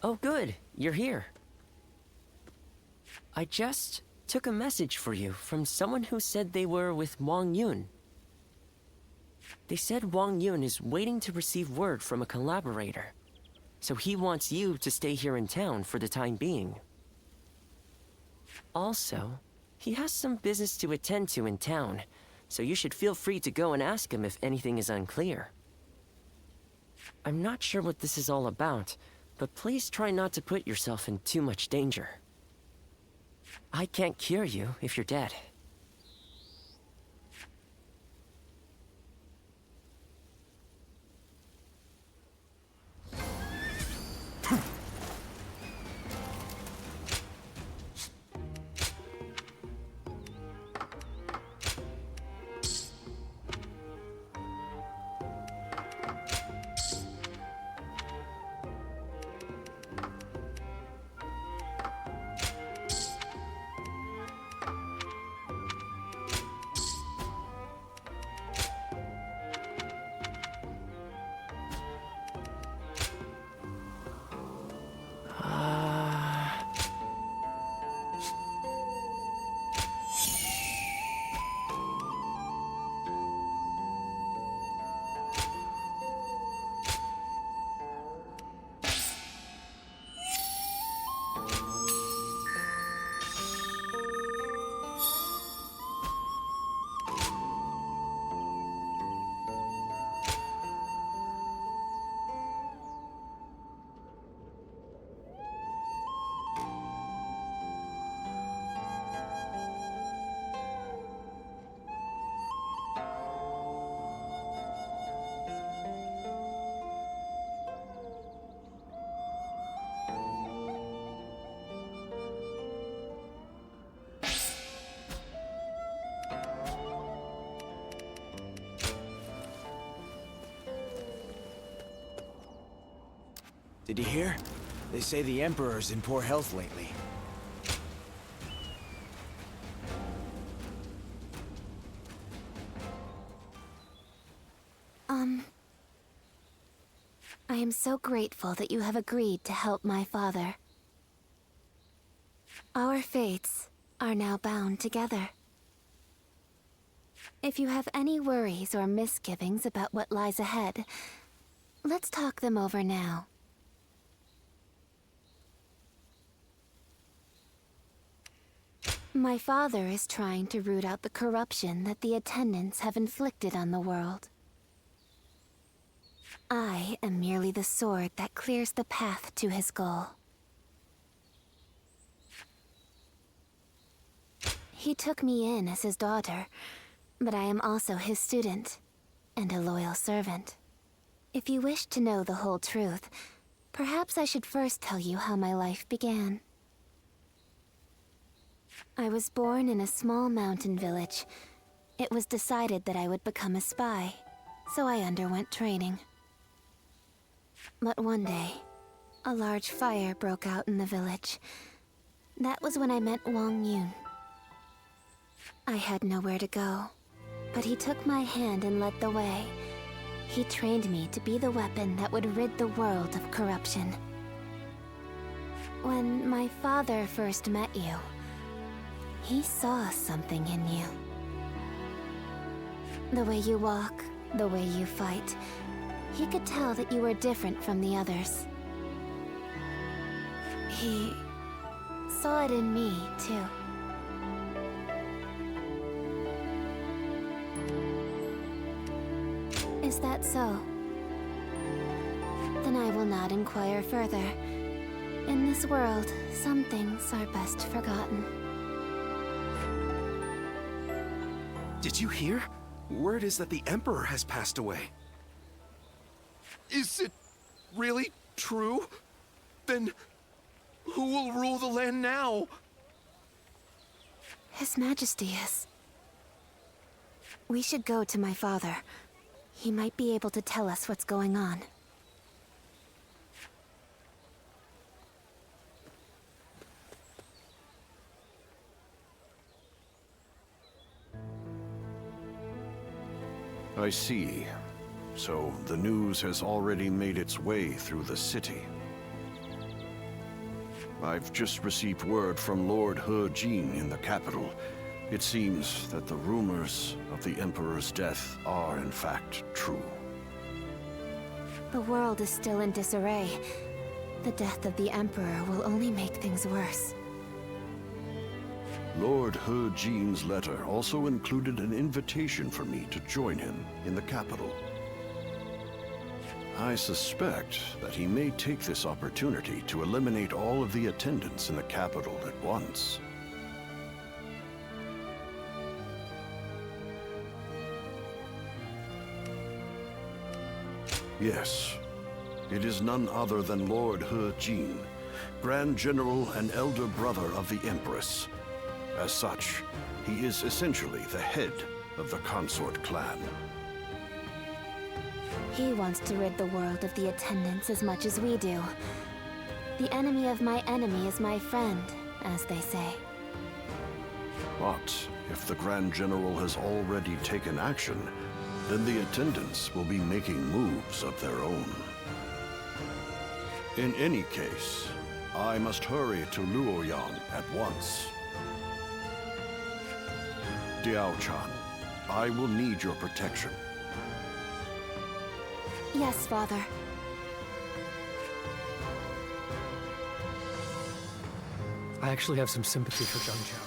Oh, good. You're here. I just took a message for you from someone who said they were with Wang Yun. They said Wang Yun is waiting to receive word from a collaborator, so he wants you to stay here in town for the time being. Also, he has some business to attend to in town, so you should feel free to go and ask him if anything is unclear. I'm not sure what this is all about, but please try not to put yourself in too much danger. I can't cure you if you're dead.
Did you hear? They say the Emperor's in poor health lately.
I am so grateful that you have agreed to help my father. Our fates are now bound together. If you have any worries or misgivings about what lies ahead, let's talk them over now. My father is trying to root out the corruption that the attendants have inflicted on the world. I am merely the sword that clears the path to his goal. He took me in as his daughter, but I am also his student, and a loyal servant. If you wish to know the whole truth, perhaps I should first tell you how my life began. I was born in a small mountain village. It was decided that I would become a spy, so I underwent training. But one day, a large fire broke out in the village. That was when I met Wang Yun. I had nowhere to go, but he took my hand and led the way. He trained me to be the weapon that would rid the world of corruption. When my father first met you, he saw something in you. The way you walk, the way you fight, he could tell that you were different from the others. He saw it in me, too. Is that so? Then I will not inquire further. In this world, some things are best forgotten.
Did you hear? Word is that the Emperor has passed away.
Is it really true? Then who will rule the land now?
His Majesty is. We should go to my father. He might be able to tell us what's going on.
I see. So the news has already made its way through the city. I've just received word from Lord He Jin in the capital. It seems that the rumors of the Emperor's death are in fact true.
The world is still in disarray. The death of the Emperor will only make things worse.
Lord He Jin's letter also included an invitation for me to join him in the capital. I suspect that he may take this opportunity to eliminate all of the attendants in the capital at once. Yes, it is none other than Lord He Jin, Grand General and elder brother of the Empress. As such, he is essentially the head of the consort clan.
He wants to rid the world of the attendants as much as we do. The enemy of my enemy is my friend, as they say.
But if the Grand General has already taken action, then the attendants will be making moves of their own. In any case, I must hurry to Luoyang at once. Diao-chan, I will need your protection.
Yes, Father.
I actually have some sympathy for Zhang.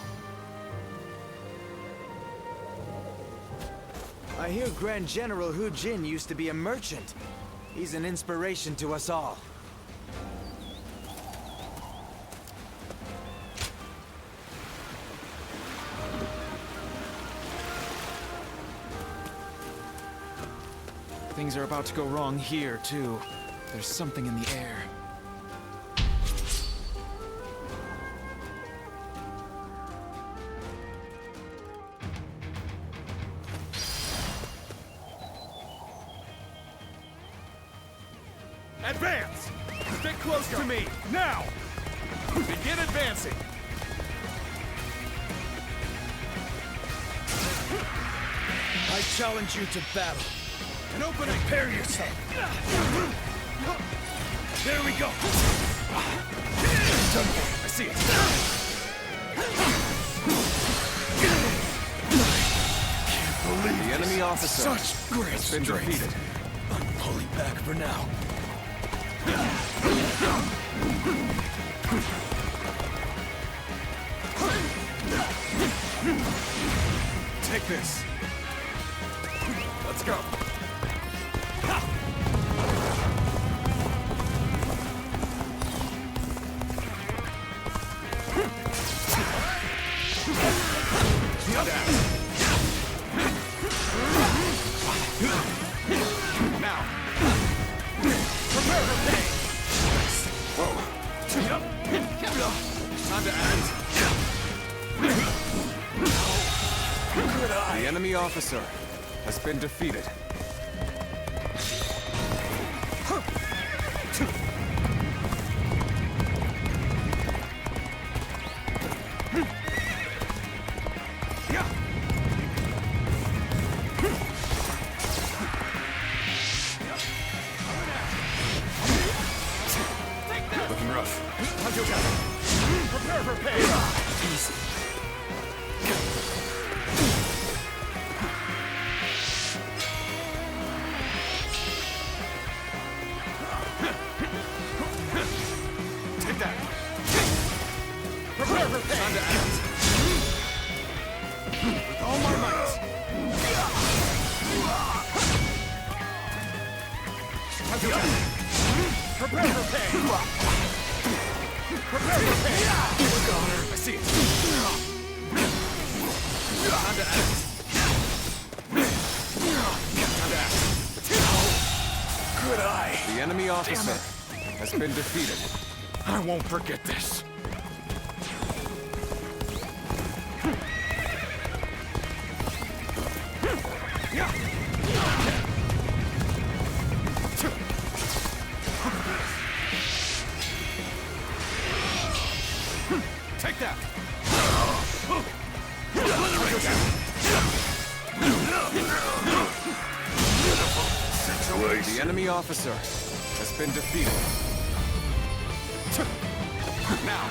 I hear Grand General He Jin used to be a merchant. He's an inspiration to us all.
Things are about to go wrong here, too. There's something in the air.
Advance! Stick close to me, now! Begin advancing! I challenge you to battle. And prepare yourself. There we go. Done for. I see it. Can't believe
the enemy officer
such great
has been defeated.
I'm pulling back for now. Take this. Let's go.
Now. Prepare for pain. Whoa. Time to act.
The enemy officer has been defeated.
Looking rough. Prepare for pain. Easy. Take that. Prepare for pain. Time to act. With all my might. Time to act. Prepare for pain. Prepare for pain. Look on her. I see it. Time to act. Time to act. Good eye.
The enemy officer has been defeated.
I won't forget this. Take that.
The enemy officer has been defeated.
Now.